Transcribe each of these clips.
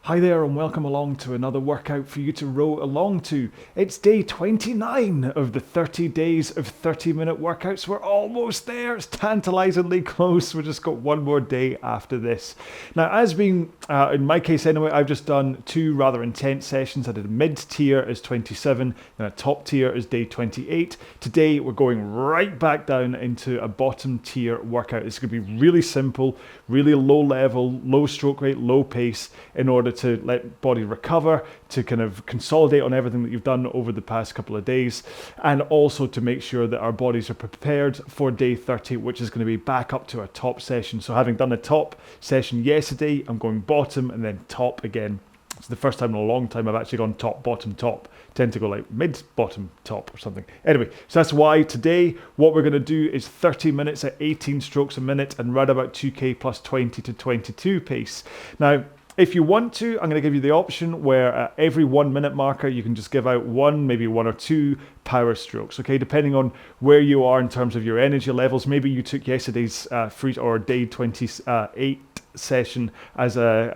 Hi there and welcome along to another workout for you to row along to. It's day 29 of the 30 days of 30-minute workouts. We're almost there. It's tantalizingly close. We've just got one more day after this. Now, as being, in my case anyway, I've just done two rather intense sessions. I did a mid-tier as 27 and a top tier as day 28. Today, we're going right back down into a bottom tier workout. It's going to be really simple, really low level, low stroke rate, low pace in order to let body recover, to kind of consolidate on everything that you've done over the past couple of days, and also to make sure that our bodies are prepared for day 30, which is going to be back up to our top session. So having done a top session yesterday, I'm going bottom and then top again. It's the first time in a long time I've actually gone top, bottom, top. I tend to go like mid, bottom, top or something. Anyway, so that's why today what we're going to do is 30 minutes at 18 strokes a minute and run about 2k plus 20 to 22 pace. Now, if you want to, I'm going to give you the option where at every 1 minute marker, you can just give out one, maybe one or two power strokes, okay? Depending on where you are in terms of your energy levels. Maybe you took yesterday's free or day 28 session as a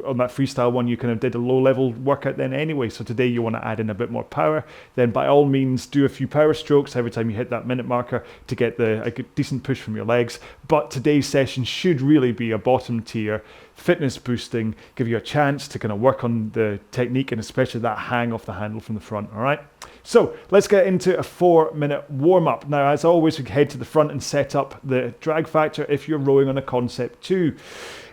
on that freestyle one, you kind of did a low level workout then anyway, so today you want to add in a bit more power, then by all means do a few power strokes every time you hit that minute marker to get a good, decent push from your legs. But today's session should really be a bottom tier fitness boosting, give you a chance to kind of work on the technique and especially that hang off the handle from the front. All right, so let's get into a 4-minute warm-up. Now, as always, we head to the front and set up the drag factor if you're rowing on a concept 2.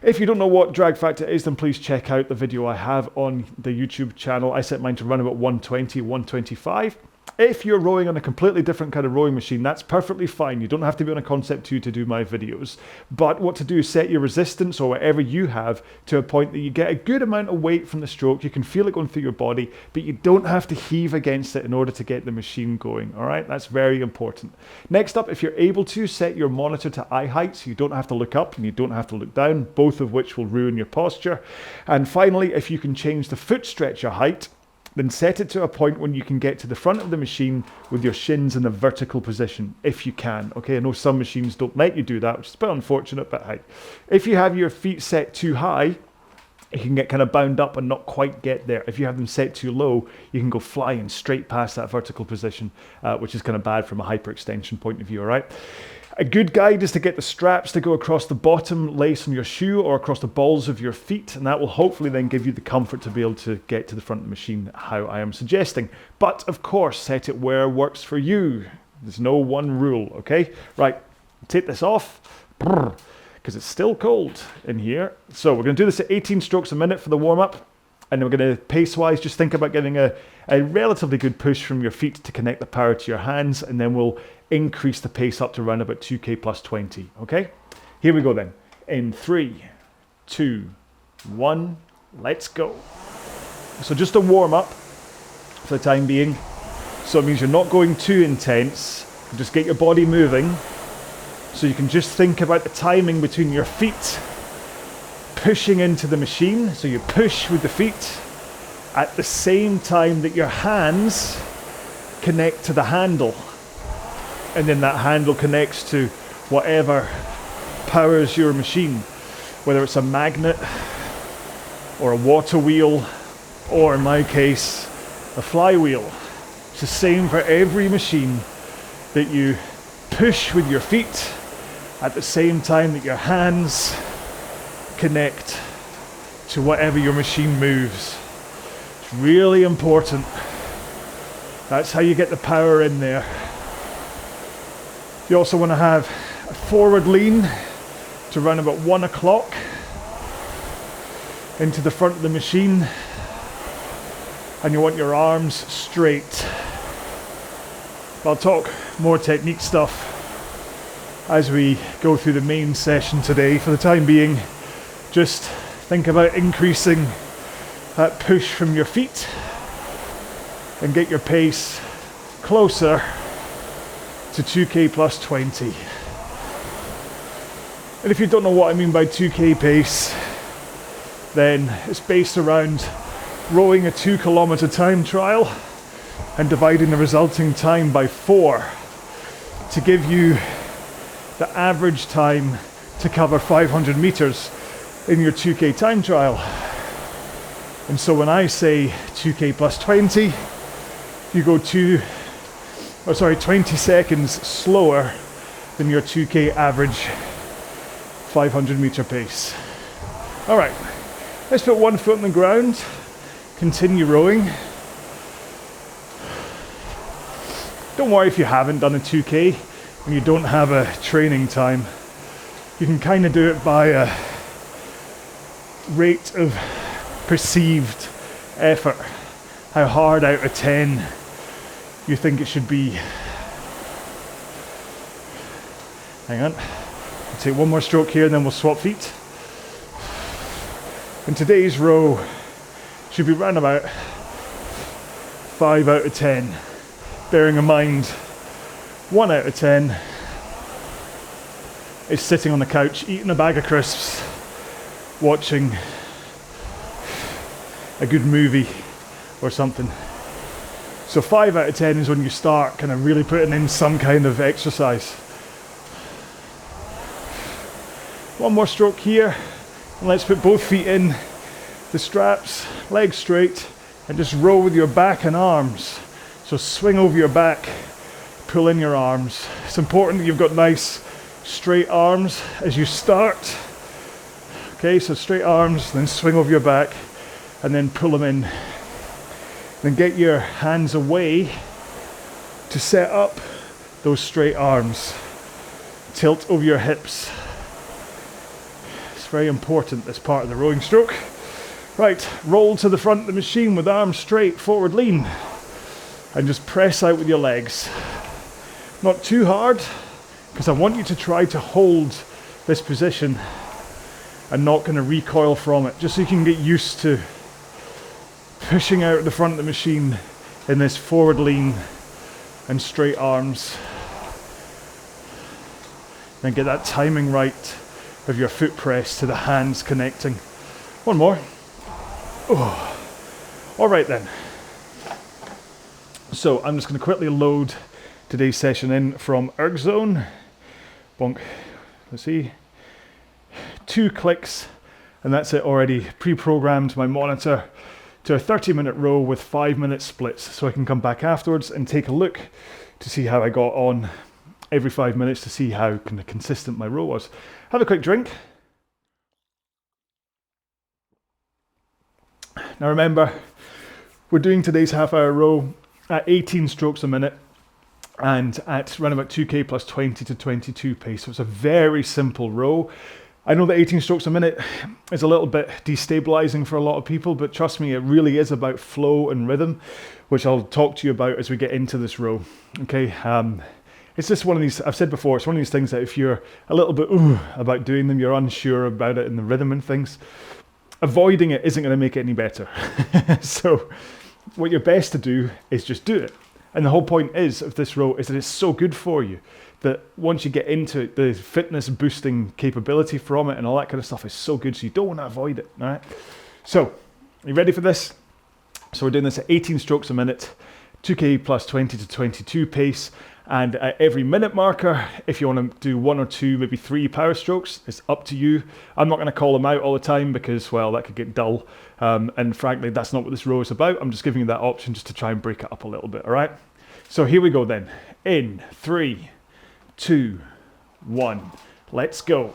If you don't know what drag factor is, then please check out the video I have on the YouTube channel. I set mine to run about 120, 125. If you're rowing on a completely different kind of rowing machine, that's perfectly fine. You don't have to be on a Concept 2 to do my videos. But what to do is set your resistance or whatever you have to a point that you get a good amount of weight from the stroke. You can feel it going through your body, but you don't have to heave against it in order to get the machine going. All right, that's very important. Next up, if you're able to, set your monitor to eye height so you don't have to look up and you don't have to look down, both of which will ruin your posture. And finally, if you can change the foot stretcher height, then set it to a point when you can get to the front of the machine with your shins in a vertical position, if you can. Okay, I know some machines don't let you do that, which is a bit unfortunate, but hey. If you have your feet set too high, you can get kind of bound up and not quite get there. If you have them set too low, you can go flying straight past that vertical position, which is kind of bad from a hyperextension point of view, all right? A good guide is to get the straps to go across the bottom lace on your shoe or across the balls of your feet, and that will hopefully then give you the comfort to be able to get to the front of the machine how I am suggesting. But of course, set it where works for you. There's no one rule, okay? Right, take this off, because it's still cold in here. So we're going to do this at 18 strokes a minute for the warm-up. And we're going to, pace-wise, just think about getting a relatively good push from your feet to connect the power to your hands, and then we'll increase the pace up to around about 2k plus 20, okay? Here we go then. In 3, 2, 1, let's go. So just a warm-up for the time being. So it means you're not going too intense. Just get your body moving. So you can just think about the timing between your feet pushing into the machine, so you push with the feet at the same time that your hands connect to the handle, and then that handle connects to whatever powers your machine, whether it's a magnet or a water wheel or in my case a flywheel. It's the same for every machine, that you push with your feet at the same time that your hands connect to whatever your machine moves. It's really important. That's how you get the power in there. You also want to have a forward lean to run about 1 o'clock into the front of the machine, and you want your arms straight. I'll talk more technique stuff as we go through the main session today. For the time being, just think about increasing that push from your feet and get your pace closer to 2k plus 20. And if you don't know what I mean by 2k pace, then it's based around rowing a 2 kilometer time trial and dividing the resulting time by 4 to give you the average time to cover 500 meters in your 2k time trial. And so when I say 2k plus 20, you go 20 seconds slower than your 2k average 500 meter pace. All right, let's put one foot on the ground, continue rowing. Don't worry if you haven't done a 2k and you don't have a training time. You can kind of do it by a rate of perceived effort. How hard out of 10 you think it should be. Hang on. I'll take one more stroke here and then we'll swap feet. And today's row should be around about 5 out of 10. Bearing in mind, 1 out of 10 is sitting on the couch eating a bag of crisps, watching a good movie or something. So 5 out of 10 is when you start kind of really putting in some kind of exercise. One more stroke here, and let's put both feet in the straps, legs straight, and just row with your back and arms. So swing over your back, pull in your arms. It's important that you've got nice straight arms as you start. Okay, so straight arms, then swing over your back, and then pull them in. Then get your hands away to set up those straight arms. Tilt over your hips. It's very important, this part of the rowing stroke. Right, roll to the front of the machine with arms straight, forward lean. And just press out with your legs. Not too hard, because I want you to try to hold this position and not kind of recoil from it, just so you can get used to pushing out the front of the machine in this forward lean and straight arms. Then get that timing right of your foot press to the hands connecting. One more. Oh. All right then. So I'm just going to quickly load today's session in from Ergzone. Bonk. Let's see. 2 clicks, and that's it already. Pre-programmed my monitor to a 30-minute row with 5-minute splits, so I can come back afterwards and take a look to see how I got on every 5 minutes to see how kind of consistent my row was. Have a quick drink. Now remember, we're doing today's half-hour row at 18 strokes a minute and at around about 2k plus 20 to 22 pace. So it's a very simple row. I know that 18 strokes a minute is a little bit destabilizing for a lot of people, but trust me, it really is about flow and rhythm, which I'll talk to you about as we get into this row. Okay, it's just one of these, I've said before, it's one of these things that if you're a little bit about doing them, you're unsure about it and the rhythm and things, avoiding it isn't going to make it any better. So what you're best to do is just do it. And the whole point of this row is that it's so good for you that once you get into it, the fitness boosting capability from it and all that kind of stuff is so good, so you don't want to avoid it. All right. So, are you ready for this? So we're doing this at 18 strokes a minute, 2k plus 20 to 22 pace, and at every minute marker, if you want to do 1 or 2, maybe 3 power strokes, it's up to you. I'm not going to call them out all the time because, well, that could get dull. And frankly, that's not what this row is about. I'm just giving you that option just to try and break it up a little bit, all right? So here we go then. In 3, 2, 1, let's go.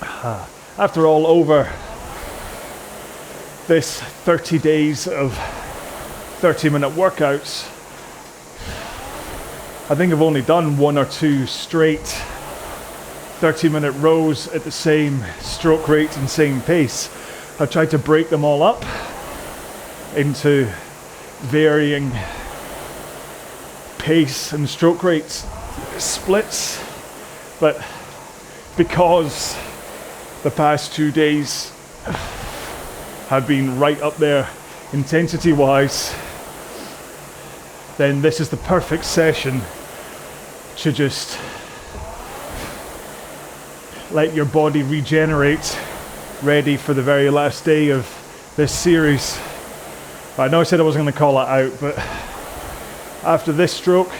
After all, over this 30 days of 30-minute workouts, I think I've only done 1 or 2 straight 30-minute rows at the same stroke rate and same pace. I've tried to break them all up into varying pace and stroke rates splits, but because the past 2 days have been right up there intensity wise, then this is the perfect session to just let your body regenerate, ready for the very last day of this series. I know I said I wasn't going to call it out, but after this stroke,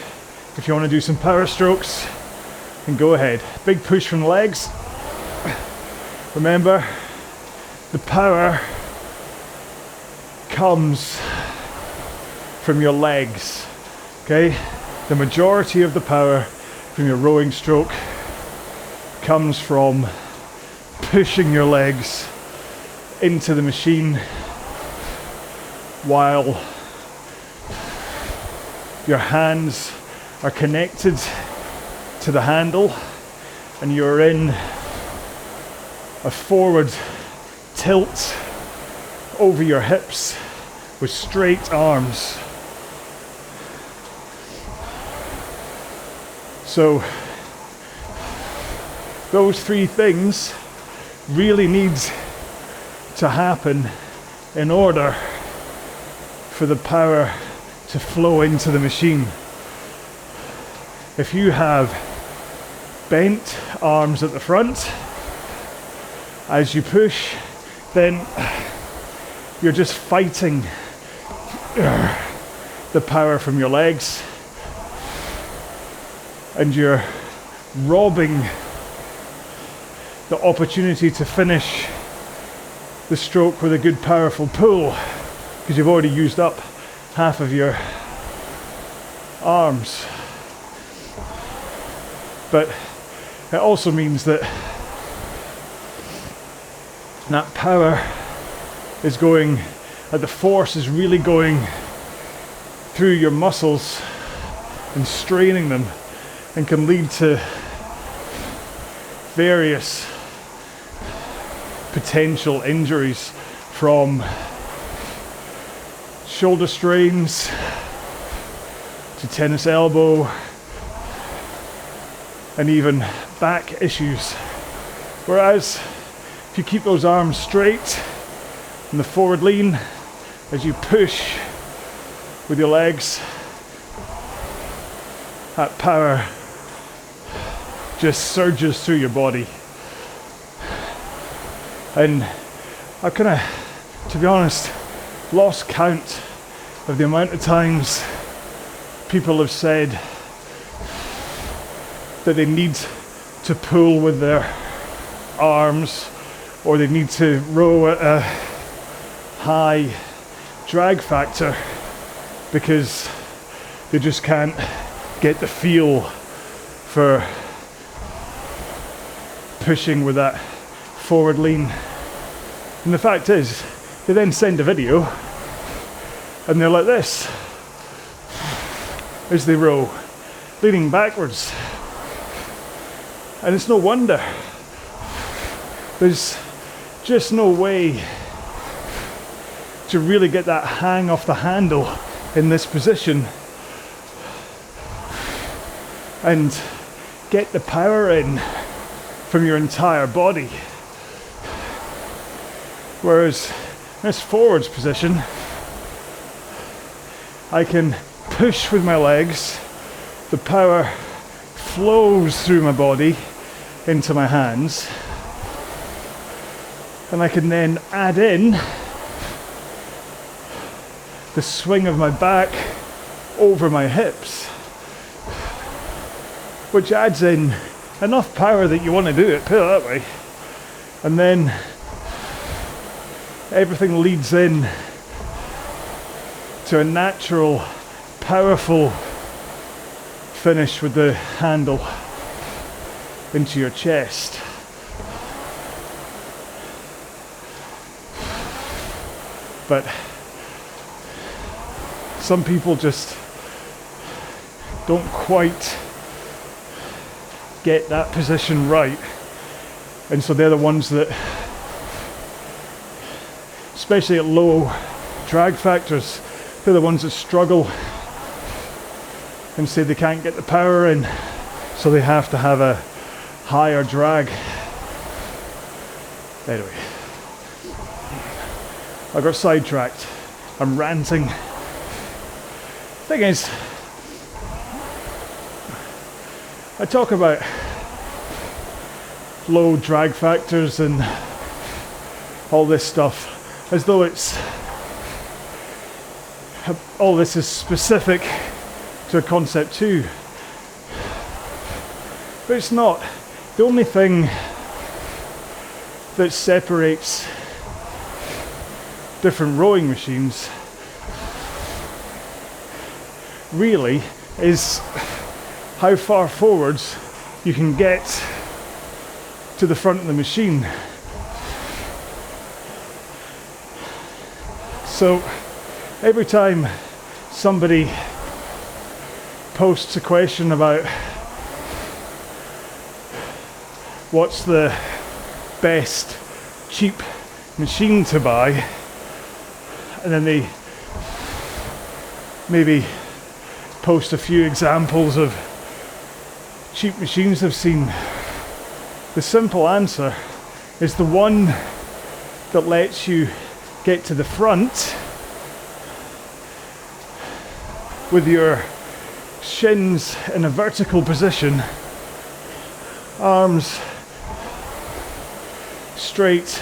if you want to do some power strokes, then go ahead. Big push from the legs. Remember, the power comes from your legs, okay? The majority of the power from your rowing stroke comes from pushing your legs into the machine while your hands are connected to the handle and you're in a forward tilt over your hips with straight arms. So those three things really need to happen in order for the power to flow into the machine. If you have bent arms at the front as you push, then you're just fighting the power from your legs, and you're robbing the opportunity to finish the stroke with a good powerful pull because you've already used up half of your arms. But it also means that that power is going, that the force is really going through your muscles and straining them, and can lead to various potential injuries, from shoulder strains to tennis elbow and even back issues. Whereas if you keep those arms straight and the forward lean as you push with your legs, that power just surges through your body. And I kind of, to be honest, lost count of the amount of times people have said that they need to pull with their arms, or they need to row at a high drag factor because they just can't get the feel for pushing with that forward lean. And the fact is, they then send a video and they're like this as they row, leaning backwards. And it's no wonder. There's just no way to really get that hang off the handle in this position and get the power in from your entire body. Whereas in this forwards position, I can push with my legs, the power flows through my body into my hands, and I can then add in the swing of my back over my hips, which adds in enough power that you want to do it, put it that way. And then everything leads in to a natural, powerful finish with the handle into your chest. But some people just don't quite get that position right, and so they're the ones that, especially at low drag factors, they're the ones that struggle and say they can't get the power in, so they have to have a higher drag. Anyway, I got sidetracked. I'm ranting. Thing is, I talk about low drag factors and all this stuff as though it's all this is specific to a concept too, but it's not. The only thing that separates different rowing machines really is how far forwards you can get to the front of the machine. So every time somebody posts a question about what's the best cheap machine to buy, and then they maybe post a few examples of cheap machines they've seen, the simple answer is the one that lets you get to the front with your shins in a vertical position, arms straight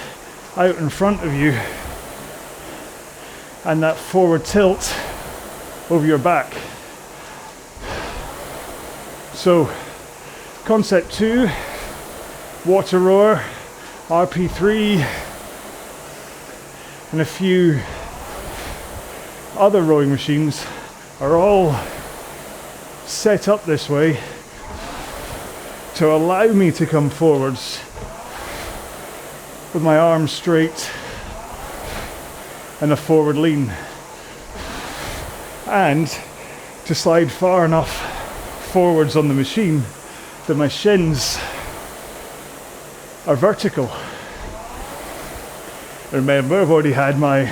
out in front of you, and that forward tilt over your back. So, concept 2, water rower, RP3, and a few other rowing machines are all set up this way to allow me to come forwards with my arms straight and a forward lean, and to slide far enough forwards on the machine that my shins are vertical. Remember, I've already had my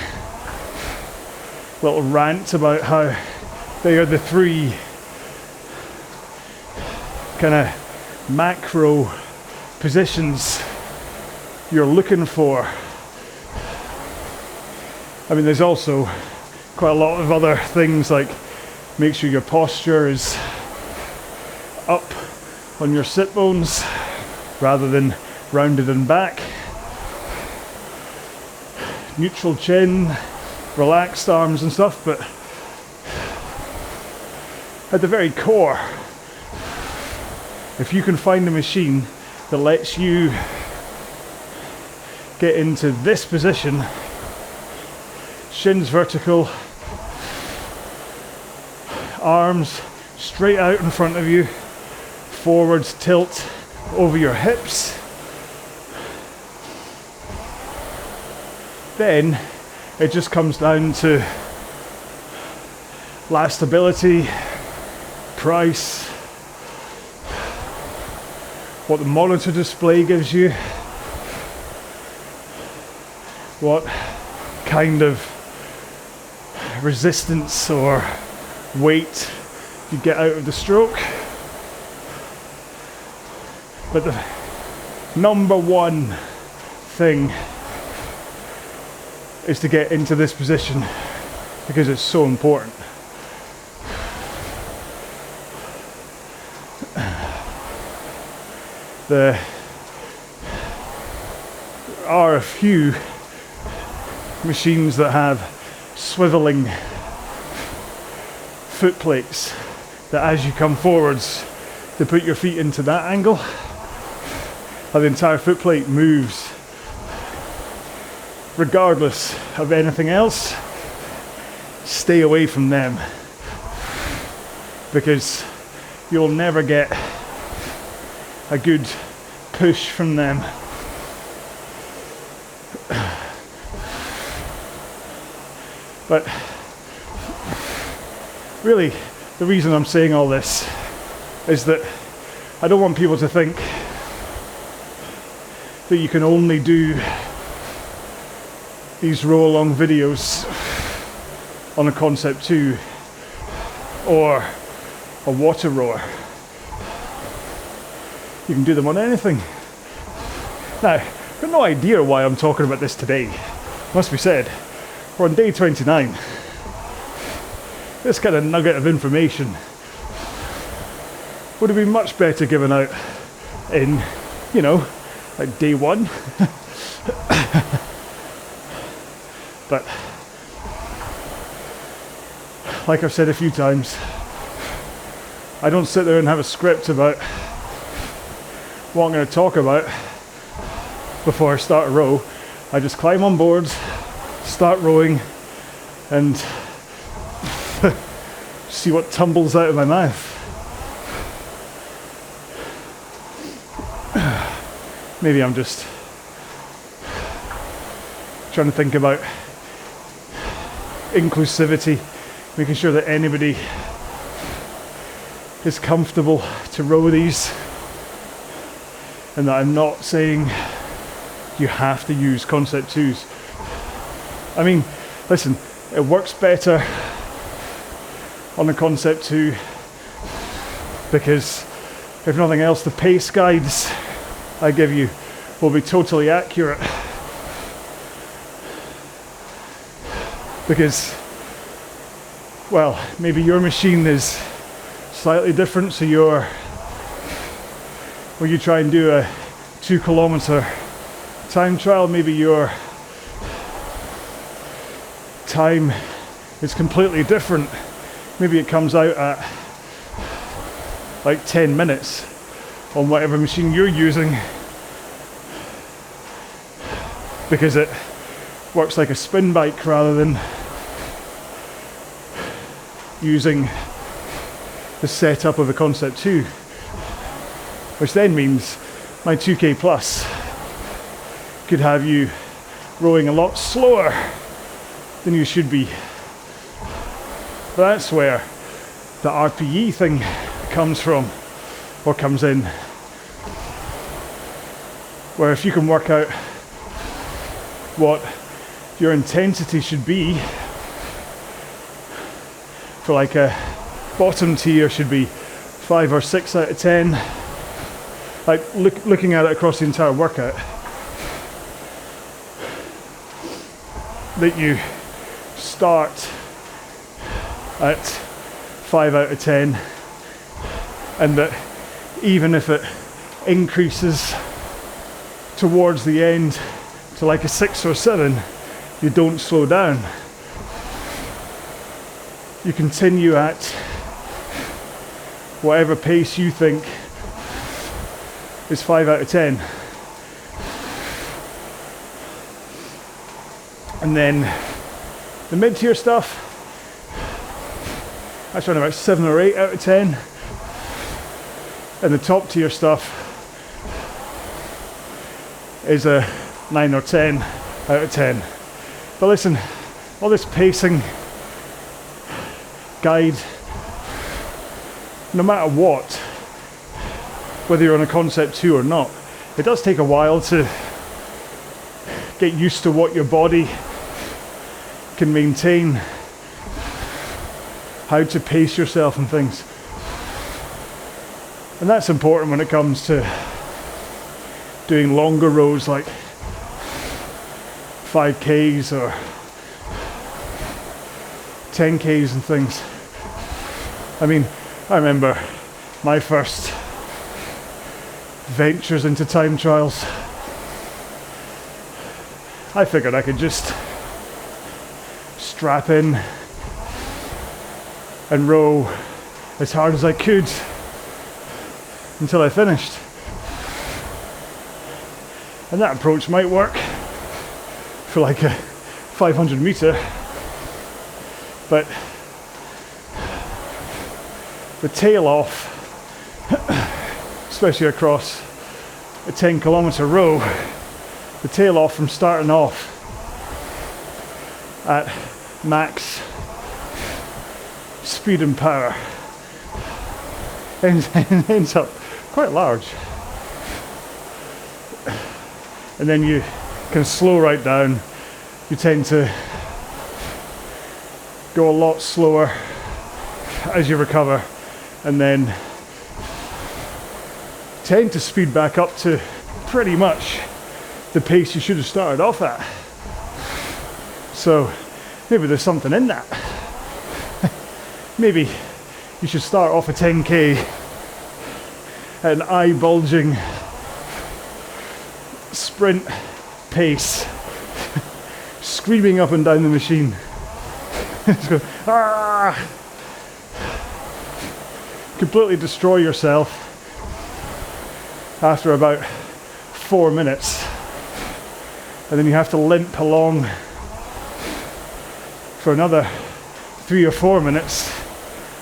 little rant about how they are the 3 kind of macro positions you're looking for. I mean, there's also quite a lot of other things, like make sure your posture is up on your sit bones rather than rounded and back, neutral chin, relaxed arms and stuff. But at the very core, if you can find a machine that lets you get into this position, shins vertical, arms straight out in front of you, forwards tilt over your hips, then it just comes down to lastability, price, what the monitor display gives you, what kind of resistance or weight you get out of the stroke. But the number one thing is to get into this position, because it's so important. There are a few machines that have swiveling foot plates that as you come forwards to put your feet into that angle, the entire foot plate moves regardless of anything else. Stay away from them, because you'll never get a good push from them. But really, the reason I'm saying all this is that I don't want people to think that you can only do these RowAlong videos on a Concept 2 or a water rower. You can do them on anything. Now, I've got no idea why I'm talking about this today. Must be said, we're on day 29. This kind of nugget of information would have been much better given out in, like day 1. But, like I've said a few times, I don't sit there and have a script about what I'm going to talk about before I start a row. I just climb on boards, start rowing and see what tumbles out of my mouth. Maybe I'm just trying to think about inclusivity, making sure that anybody is comfortable to row these, and that I'm not saying you have to use concept 2s. I mean, listen, it works better on a concept 2 because, if nothing else, the pace guides I give you will be totally accurate. Because, well, maybe your machine is slightly different, so when you try and do a 2 kilometer time trial, maybe your time is completely different. Maybe it comes out at like 10 minutes on whatever machine you're using, because it works like a spin bike rather than using the setup of a concept 2, which then means my 2K plus could have you rowing a lot slower than you should be. That's where the RPE thing comes from, or comes in, where if you can work out what your intensity should be for like a bottom tier, should be 5 or 6 out of 10, like looking at it across the entire workout, that you start at 5 out of 10, and that even if it increases towards the end to like a 6 or 7, you don't slow down. You continue at whatever pace you think is 5 out of 10. And then the mid-tier stuff, that's around about 7 or 8 out of 10. And the top tier stuff is a 9 or 10 out of 10. But listen, all this pacing guide, no matter what, whether you're on a concept 2 or not, it does take a while to get used to what your body can maintain, how to pace yourself and things. And that's important when it comes to doing longer rows like 5Ks or 10Ks and things. I mean, I remember my first ventures into time trials. I figured I could just strap in and row as hard as I could until I finished. And that approach might work for like a 500 meter, but the tail off, especially across a 10 kilometer row, the tail off from starting off at max speed and power ends up quite large. And then you can slow right down. You tend to go a lot slower as you recover, and then tend to speed back up to pretty much the pace you should have started off at. So maybe there's something in that. Maybe you should start off a 10K at an eye-bulging sprint pace, screaming up and down the machine. Just go, ah! Completely destroy yourself after about 4 minutes, and then you have to limp along for another 3 or 4 minutes,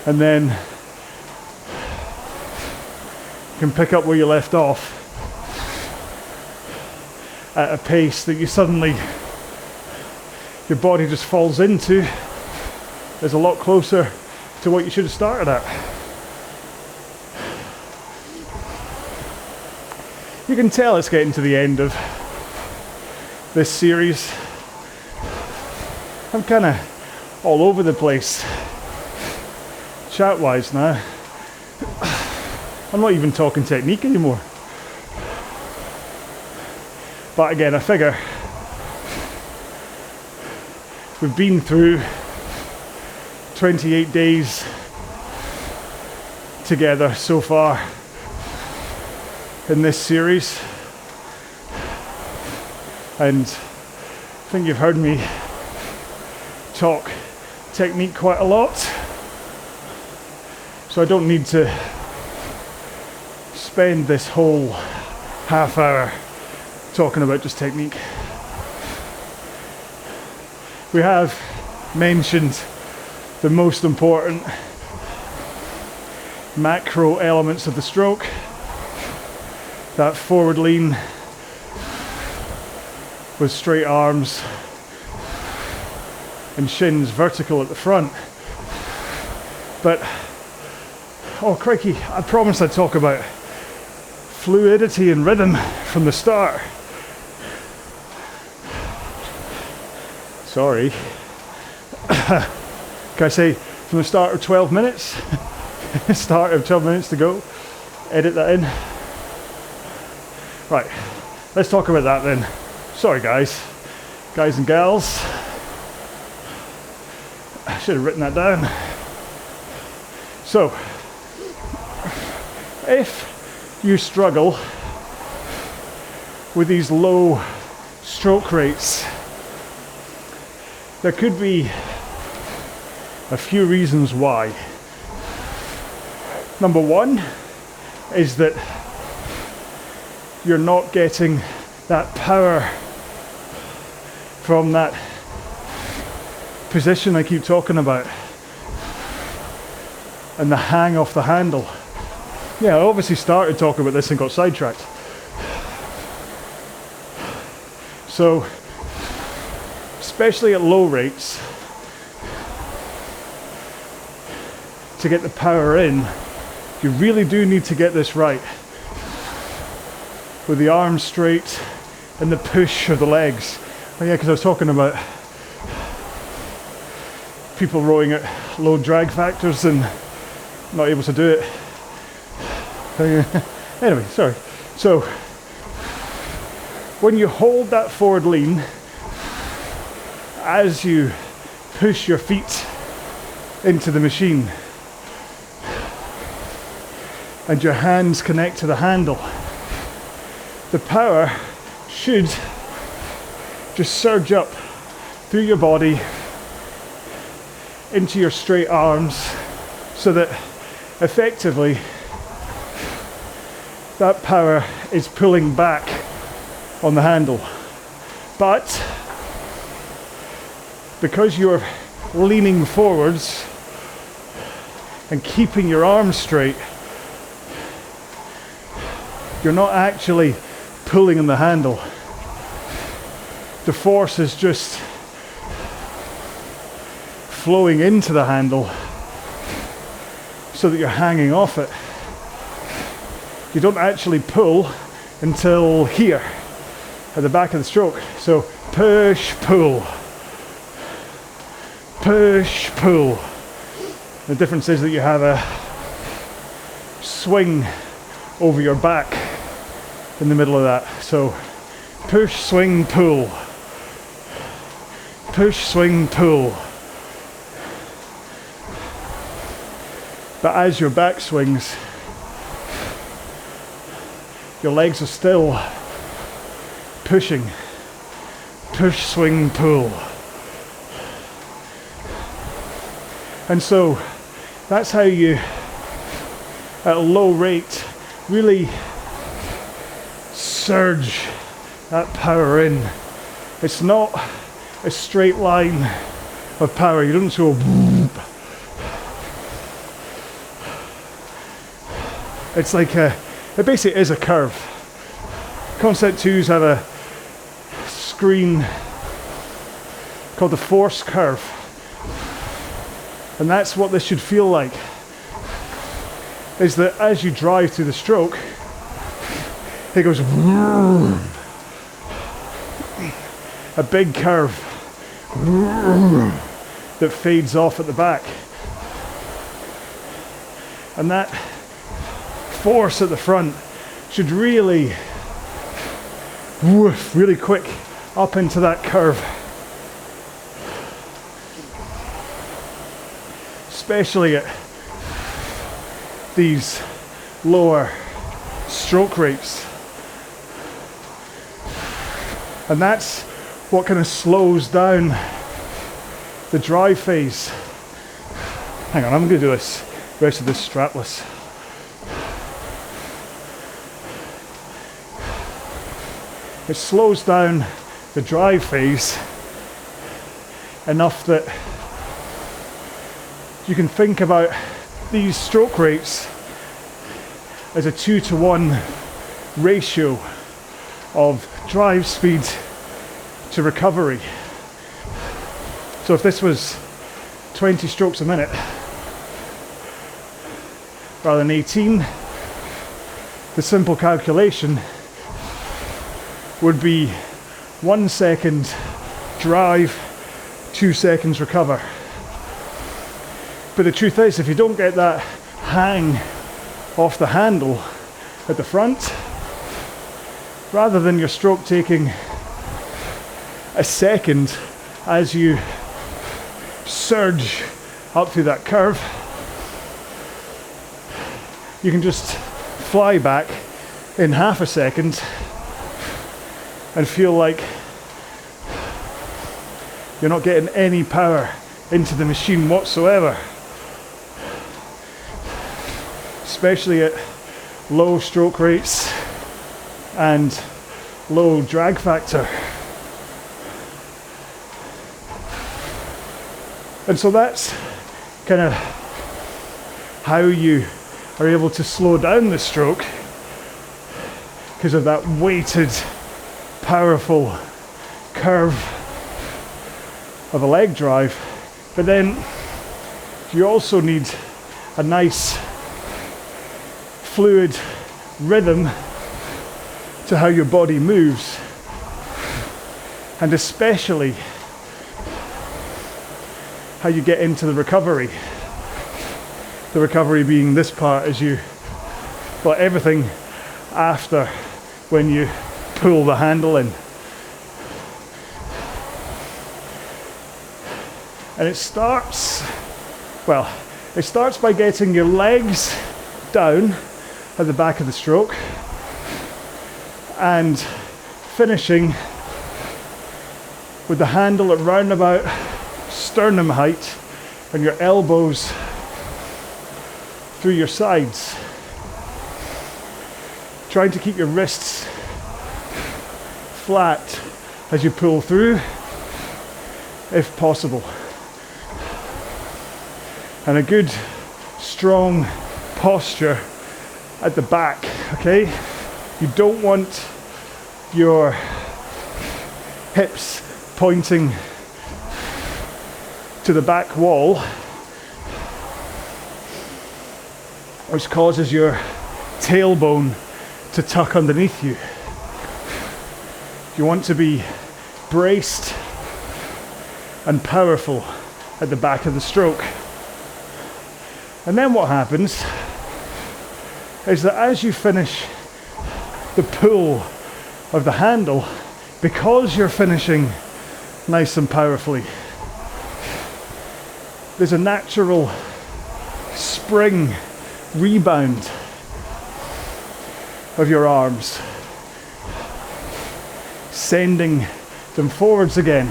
and then you can pick up where you left off at a pace that you suddenly, your body just falls into, is a lot closer to what you should have started at. You can tell it's getting to the end of this series. I'm kind of all over the place chat-wise now. I'm not even talking technique anymore. But again, I figure we've been through 28 days together so far in this series, and I think you've heard me talk technique quite a lot, so I don't need to spend this whole half hour talking about just technique. We have mentioned the most important macro elements of the stroke, that forward lean with straight arms and shins vertical at the front. But, oh crikey, I promised I'd talk about fluidity and rhythm from the start. Sorry. Can I say from the start of 12 minutes? Start of 12 minutes to go. Edit that in. Right, let's talk about that then. Sorry guys and gals. I should have written that down. So, if you struggle with these low stroke rates, there could be a few reasons why. Number one is that you're not getting that power from that position I keep talking about and the hang off the handle. Yeah, I obviously started talking about this and got sidetracked. So, especially at low rates, to get the power in, you really do need to get this right. With the arms straight and the push of the legs. Oh yeah, because I was talking about people rowing at low drag factors and not able to do it. Anyway, sorry. So, when you hold that forward lean, as you push your feet into the machine and your hands connect to the handle, the power should just surge up through your body into your straight arms, so that effectively that power is pulling back on the handle. But because you're leaning forwards and keeping your arms straight, you're not actually pulling on the handle. The force is just flowing into the handle so that you're hanging off it. You don't actually pull until here at the back of the stroke. So push, pull. Push, pull. The difference is that you have a swing over your back in the middle of that. So push, swing, pull. Push, swing, pull. But as your back swings, your legs are still pushing. Push, swing, pull. And so that's how you, at a low rate, really surge that power in. It's not a straight line of power. You don't just go whoop. It's like it basically is a curve. Concept 2s have a screen called the force curve, and that's what this should feel like, is that as you drive through the stroke, it goes a big curve that fades off at the back, and that force at the front should really woof really quick up into that curve, especially at these lower stroke rates. And that's what kind of slows down the drive phase. Hang on, I'm going to do this rest of this strapless. It slows down the drive phase enough that you can think about these stroke rates as a 2-to-1 ratio of drive speed to recovery. So if this was 20 strokes a minute rather than 18, the simple calculation would be 1 second drive, 2 seconds recover. But the truth is, if you don't get that hang off the handle at the front, rather than your stroke taking a second as you surge up through that curve, you can just fly back in half a second and feel like you're not getting any power into the machine whatsoever, especially at low stroke rates and low drag factor. And so that's kind of how you are able to slow down the stroke, because of that weighted, powerful curve of a leg drive. But then you also need a nice fluid rhythm to how your body moves, and especially how you get into the recovery. The recovery being this part, as you, well, everything after when you pull the handle in. And it starts by getting your legs down at the back of the stroke and finishing with the handle at round about sternum height and your elbows through your sides. Trying to keep your wrists flat as you pull through, if possible. And a good strong posture at the back, okay? You don't want your hips pointing to the back wall, which causes your tailbone to tuck underneath you. You want to be braced and powerful at the back of the stroke. And then what happens is that as you finish the pull of the handle, because you're finishing nice and powerfully, there's a natural spring rebound of your arms, sending them forwards again.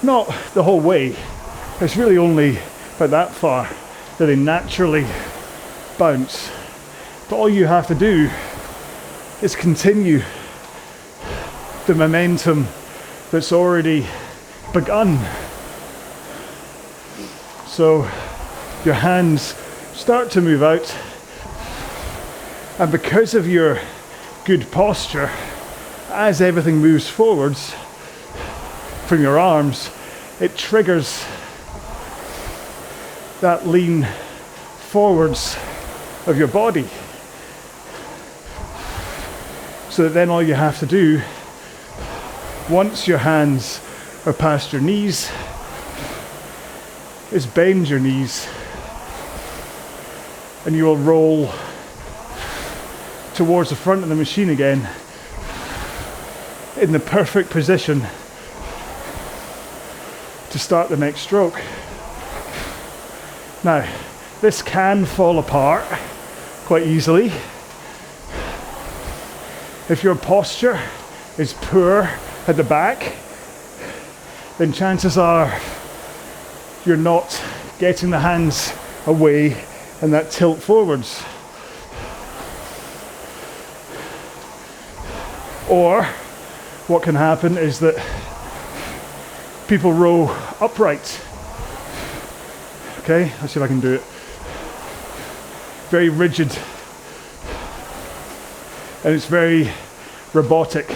Not the whole way, it's really only about that far that they naturally bounce. But all you have to do is continue the momentum that's already begun So your hands start to move out, and because of your good posture, as everything moves forwards from your arms, it triggers that lean forwards of your body. So that then all you have to do, once your hands are past your knees, is bend your knees, and you will roll towards the front of the machine again in the perfect position to start the next stroke. Now, this can fall apart quite easily. If your posture is poor at the back, then chances are you're not getting the hands away and that tilt forwards. Or what can happen is that people row upright. Okay, let's see if I can do it. Very rigid. And it's very robotic.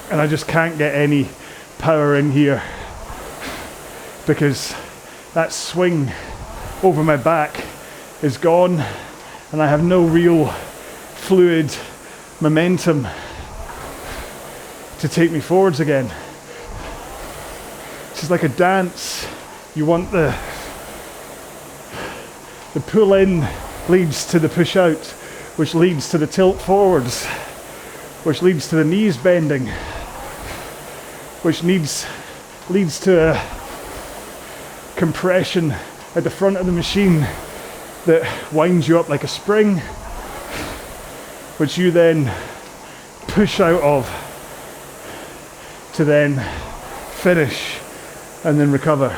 And I just can't get any power in here because that swing over my back is gone and I have no real fluid momentum to take me forwards again. This is like a dance. You want the pull in leads to the push out, which leads to the tilt forwards, which leads to the knees bending, which leads to a compression at the front of the machine that winds you up like a spring, which you then push out of to then finish and then recover.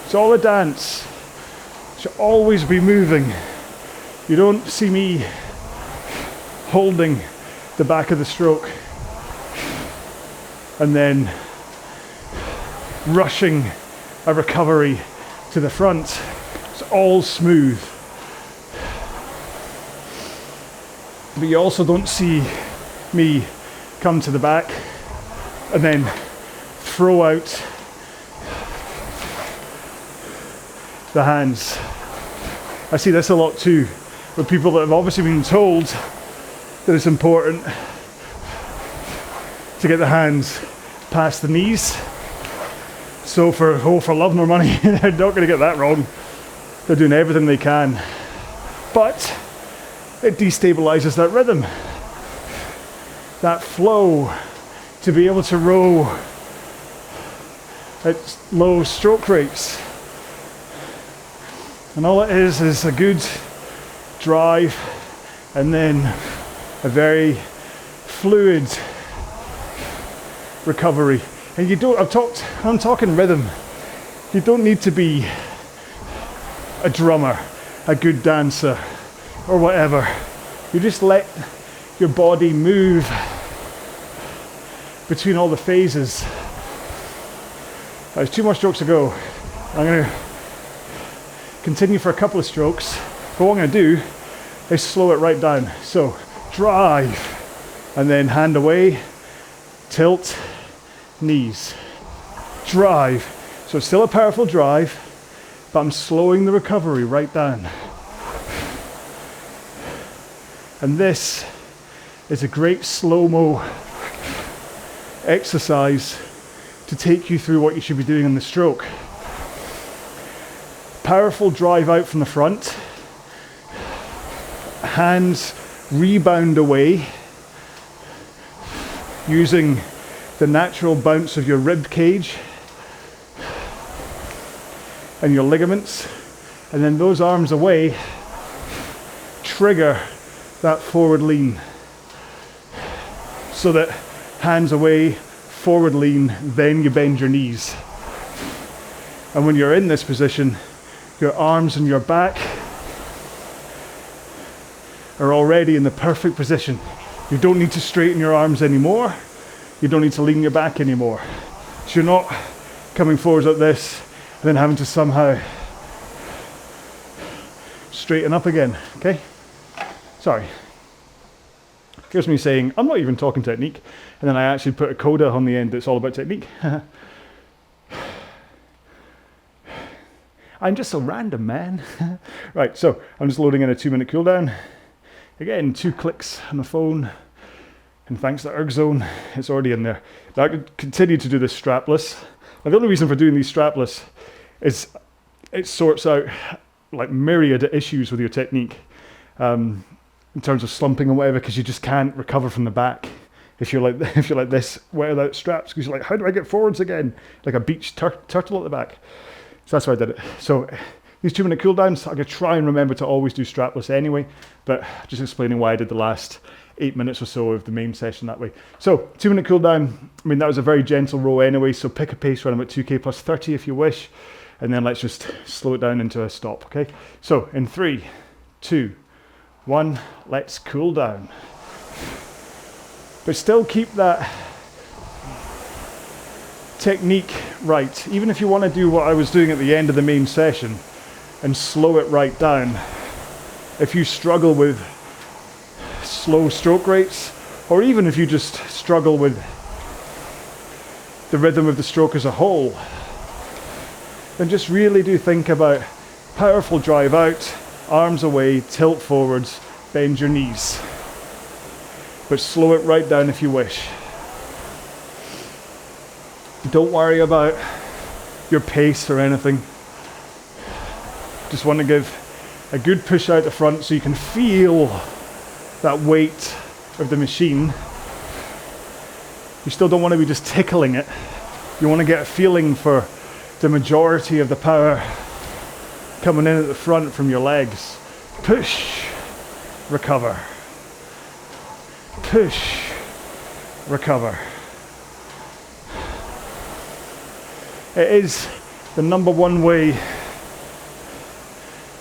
It's all a dance. Should always be moving. You don't see me holding the back of the stroke and then rushing a recovery to the front. It's all smooth. But you also don't see me come to the back and then throw out the hands. I see this a lot too, with people that have obviously been told that it's important to get the hands past the knees. So for love nor money, they're not going to get that wrong. They're doing everything they can. But it destabilizes that rhythm, that flow, to be able to row at low stroke rates. And all it is a good drive and then a very fluid recovery. And you don't, I'm talking rhythm. You don't need to be a drummer, a good dancer, or whatever. You just let your body move between all the phases. There's 2 more strokes to go. I'm going to continue for a couple of strokes, but what I'm going to do is slow it right down. So drive, and then hand away, tilt, knees, drive. So it's still a powerful drive, but I'm slowing the recovery right down. And this is a great slow-mo exercise to take you through what you should be doing in the stroke. Powerful drive out from the front, hands rebound away using the natural bounce of your rib cage and your ligaments, and then those arms away trigger that forward lean, so that hands away, forward lean, then you bend your knees. And when you're in this position, your arms and your back are already in the perfect position. You don't need to straighten your arms anymore. You don't need to lean your back anymore. So you're not coming forwards like this and then having to somehow straighten up again, okay? Sorry. Here's me saying, I'm not even talking technique, and then I actually put a coda on the end that's all about technique. I'm just a random man. Right, so I'm just loading in a 2-minute cooldown. Again, 2 clicks on the phone, and thanks to Ergzone, it's already in there. Now I could continue to do this strapless. Now the only reason for doing these strapless is it sorts out like myriad issues with your technique in terms of slumping or whatever, because you just can't recover from the back if you're like this without straps, because you're like, how do I get forwards again? Like a beach turtle at the back. So that's why I did it. So these 2-minute cooldowns, I'm going to try and remember to always do strapless anyway, but just explaining why I did the last 8 minutes or so of the main session that way. So 2-minute cooldown, I mean, that was a very gentle row anyway, so pick a pace around about 2k plus 30 if you wish, and then let's just slow it down into a stop, okay? So in 3, 2, 1, let's cool down. But still keep that technique right. Even if you want to do what I was doing at the end of the main session and slow it right down, if you struggle with slow stroke rates, or even if you just struggle with the rhythm of the stroke as a whole, then just really do think about powerful drive out, arms away, tilt forwards, bend your knees. But slow it right down if you wish. Don't worry about your pace or anything. Just want to give a good push out the front so you can feel that weight of the machine. You still don't want to be just tickling it. You want to get a feeling for the majority of the power coming in at the front from your legs. Push, recover. Push, recover. It is the #1 way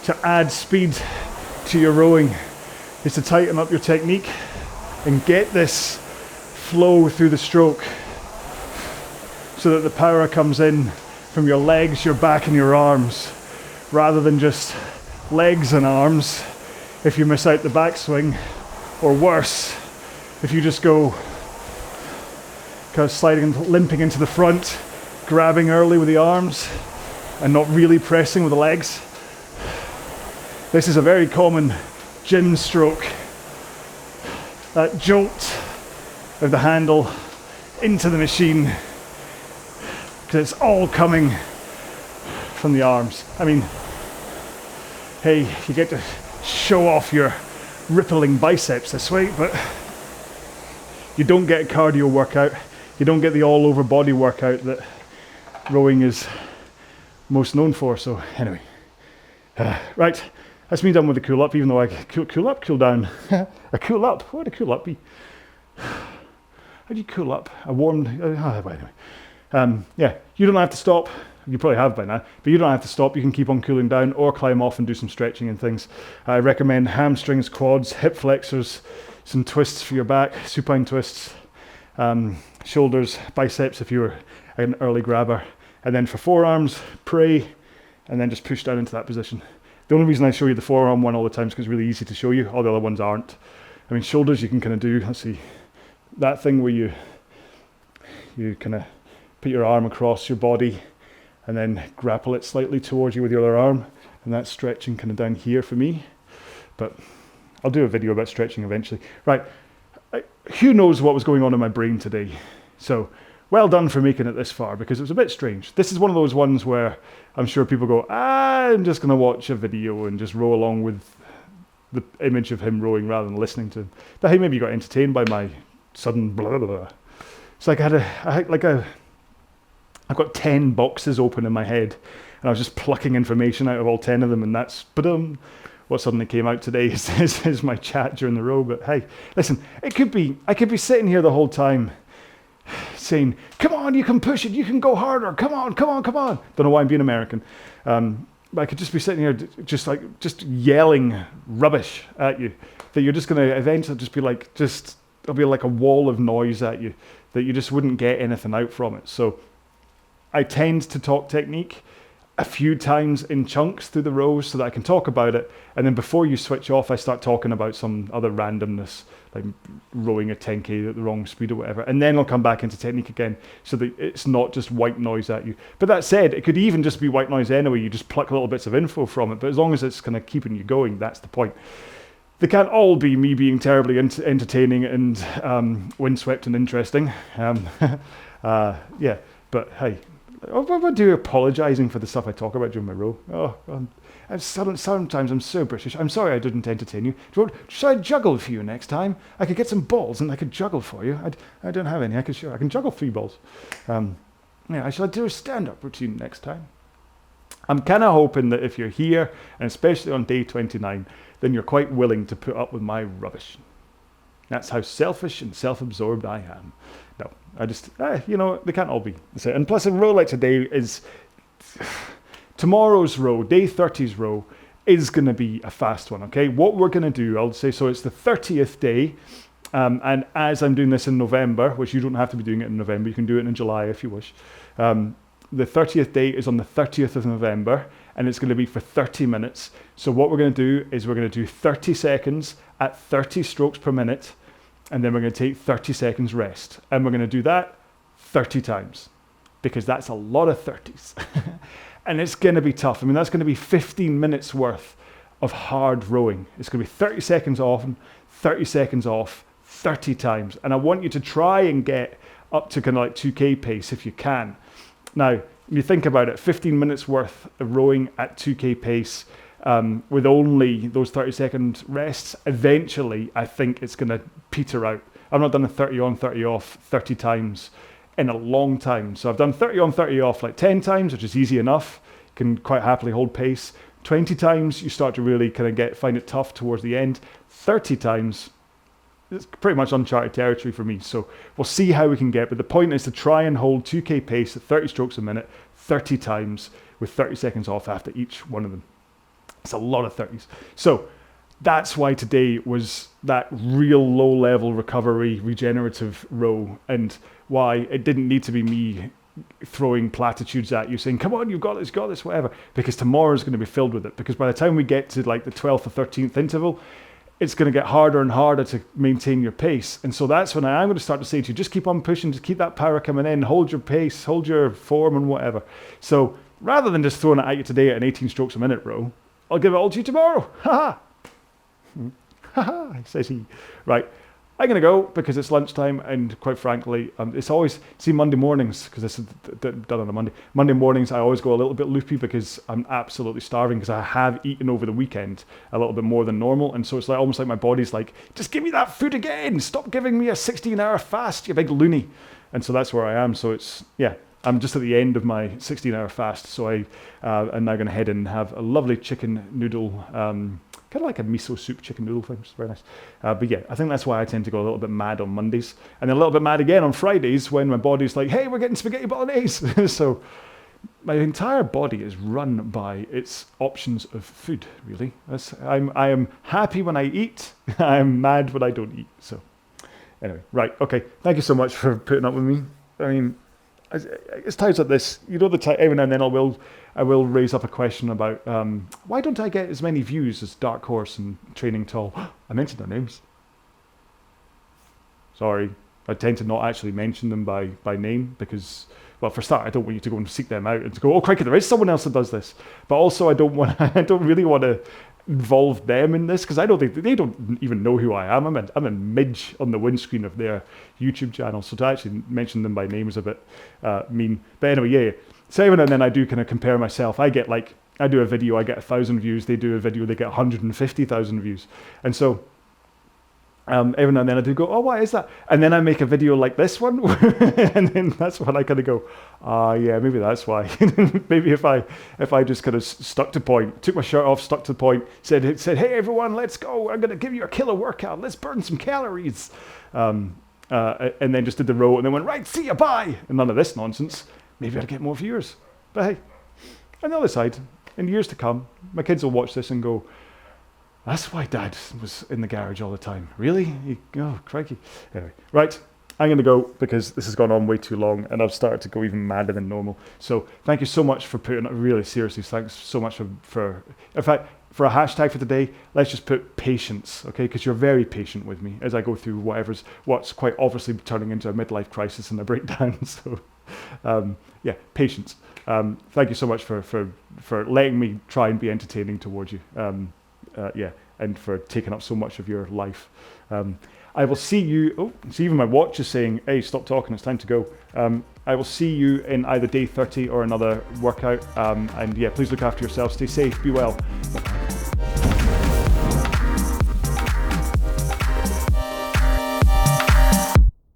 to add speed to your rowing, is to tighten up your technique and get this flow through the stroke so that the power comes in from your legs, your back and your arms, rather than just legs and arms if you miss out the backswing, or worse, if you just go kind of sliding, limping into the front, grabbing early with the arms and not really pressing with the legs. This is a very common gym stroke. That jolt of the handle into the machine, because it's all coming from the arms. I mean, hey, you get to show off your rippling biceps this way, but you don't get a cardio workout. You don't get the all over body workout that rowing is most known for. So anyway, right, that's me done with the cool up, even though I cool up, cool down. A cool up, what would a cool up be? How do you cool up? A warm, anyway. Yeah, you don't have to stop. You probably have by now, but you don't have to stop. You can keep on cooling down or climb off and do some stretching and things. I recommend hamstrings, quads, hip flexors, some twists for your back, supine twists, shoulders, biceps if you're an early grabber. And then for forearms, pray, and then just push down into that position. The only reason I show you the forearm one all the time is because it's really easy to show you. All the other ones aren't. I mean, shoulders you can kind of do, let's see, that thing where you kind of put your arm across your body and then grapple it slightly towards you with your other arm, and that's stretching kind of down here for me. But I'll do a video about stretching eventually. Right, who knows what was going on in my brain today? So well done for making it this far, because it was a bit strange. This is one of those ones where I'm sure people go, I'm just going to watch a video and just row along with the image of him rowing rather than listening to him. But hey, maybe you got entertained by my sudden blah, blah, blah. It's like I've got 10 boxes open in my head, and I was just plucking information out of all 10 of them, and that's what suddenly came out today is my chat during the row. But hey, listen, I could be sitting here the whole time saying, come on, you can push it, you can go harder, come on. Don't know why I'm being American. But I could just be sitting here just yelling rubbish at you, that you're just going to eventually just be like, there'll be like a wall of noise at you, that you just wouldn't get anything out from it. So I tend to talk technique a few times in chunks through the rows so that I can talk about it, and then before you switch off I start talking about some other randomness, like rowing a 10k at the wrong speed or whatever, and then I'll come back into technique again so that it's not just white noise at you. But that said, it could even just be white noise anyway, you just pluck little bits of info from it, but as long as it's kind of keeping you going, that's the point. They can't all be me being terribly entertaining and windswept and interesting. Yeah, but hey, what am I doing apologising for the stuff I talk about during my row? Oh, sometimes I'm so British. I'm sorry I didn't entertain you. Should I juggle for you next time? I could get some balls and I could juggle for you. I don't have any. I can juggle 3 balls. Yeah, shall I do a stand-up routine next time? I'm kind of hoping that if you're here, and especially on day 29, then you're quite willing to put up with my rubbish. That's how selfish and self-absorbed I am. No, I just, you know, they can't all be the same. And plus a row like today is, tomorrow's row, day 30's row, is going to be a fast one, okay? What we're going to do, I'll say, so it's the 30th day, and as I'm doing this in November, which you don't have to be doing it in November, you can do it in July if you wish. The 30th day is on the 30th of November, and it's going to be for 30 minutes. So what we're going to do is we're going to do 30 seconds at 30 strokes per minute, and then we're going to take 30 seconds rest. And we're going to do that 30 times, because that's a lot of 30s. And it's going to be tough. I mean, that's going to be 15 minutes worth of hard rowing. It's going to be 30 seconds on, 30 seconds off, 30 times. And I want you to try and get up to kind of like 2K pace if you can. Now, when you think about it, 15 minutes worth of rowing at 2K pace with only those 30-second rests, eventually I think it's going to peter out. I've not done a 30 on, 30 off 30 times in a long time. So I've done 30 on, 30 off like 10 times, which is easy enough. You can quite happily hold pace. 20 times, you start to really kind of find it tough towards the end. 30 times, it's pretty much uncharted territory for me. So we'll see how we can get, but the point is to try and hold 2K pace at 30 strokes a minute, 30 times with 30 seconds off after each one of them. It's a lot of 30s. So that's why today was that real low level recovery, regenerative row, and why it didn't need to be me throwing platitudes at you saying, come on, you've got this, whatever, because tomorrow's going to be filled with it. Because by the time we get to like the 12th or 13th interval, it's going to get harder and harder to maintain your pace. And so that's when I'm going to start to say to you, just keep on pushing, just keep that power coming in, hold your pace, hold your form and whatever. So rather than just throwing it at you today at an 18 strokes a minute row, I'll give it all to you tomorrow. Ha ha, says he. Right, I'm going to go because it's lunchtime, and quite frankly, it's always, see, Monday mornings, because this is done on a Monday mornings, I always go a little bit loopy because I'm absolutely starving, because I have eaten over the weekend a little bit more than normal, and so it's like almost like my body's like, just give me that food again, stop giving me a 16-hour fast, you big loony. And so that's where I am. So it's, yeah, I'm just at the end of my 16-hour fast, so I'm now going to head in and have a lovely chicken noodle, kind of like a miso soup chicken noodle thing, which is very nice. But yeah, I think that's why I tend to go a little bit mad on Mondays, and then a little bit mad again on Fridays when my body's like, hey, we're getting spaghetti bolognese. So my entire body is run by its options of food, really. I am happy when I eat, I'm mad when I don't eat. So anyway, right, okay. Thank you so much for putting up with me. I mean, it's times like this, you know, every now and then I will raise up a question about why don't I get as many views as Dark Horse and Training Tall? I mentioned their names. Sorry, I tend to not actually mention them by name because, well, for a start, I don't want you to go and seek them out and to go, oh, crikey, there is someone else that does this. But also, I don't really want to involve them in this because I don't think they don't even know who I am. I'm a midge on the windscreen of their YouTube channel, so to actually mention them by name is a bit mean. But anyway, yeah. So every now and then I do kind of compare myself. I do a video, I get 1,000 views. They do a video, they get 150,000 views. And so every now and then I do go, oh, why is that? And then I make a video like this one, and then that's when I kind of go, yeah, maybe that's why. Maybe if I just kind of stuck to point, took my shirt off, stuck to the point, said, hey everyone, let's go. I'm going to give you a killer workout. Let's burn some calories. And then just did the row and then went, right, see ya, bye. And none of this nonsense. Maybe I'd get more viewers. But hey, on the other side, in years to come, my kids will watch this and go, that's why Dad was in the garage all the time. Really? Oh, crikey. Anyway, right. I'm going to go because this has gone on way too long and I've started to go even madder than normal. So thank you so much for putting, really seriously, thanks so much for in fact, for a hashtag for today, let's just put patience, okay? Because you're very patient with me as I go through what's quite obviously turning into a midlife crisis and a breakdown. So yeah, patience. Thank you so much for letting me try and be entertaining towards you. Yeah, and for taking up so much of your life. I will see you. Oh, see, even my watch is saying, "Hey, stop talking. It's time to go." I will see you in either day 30 or another workout. And yeah, please look after yourself. Stay safe. Be well.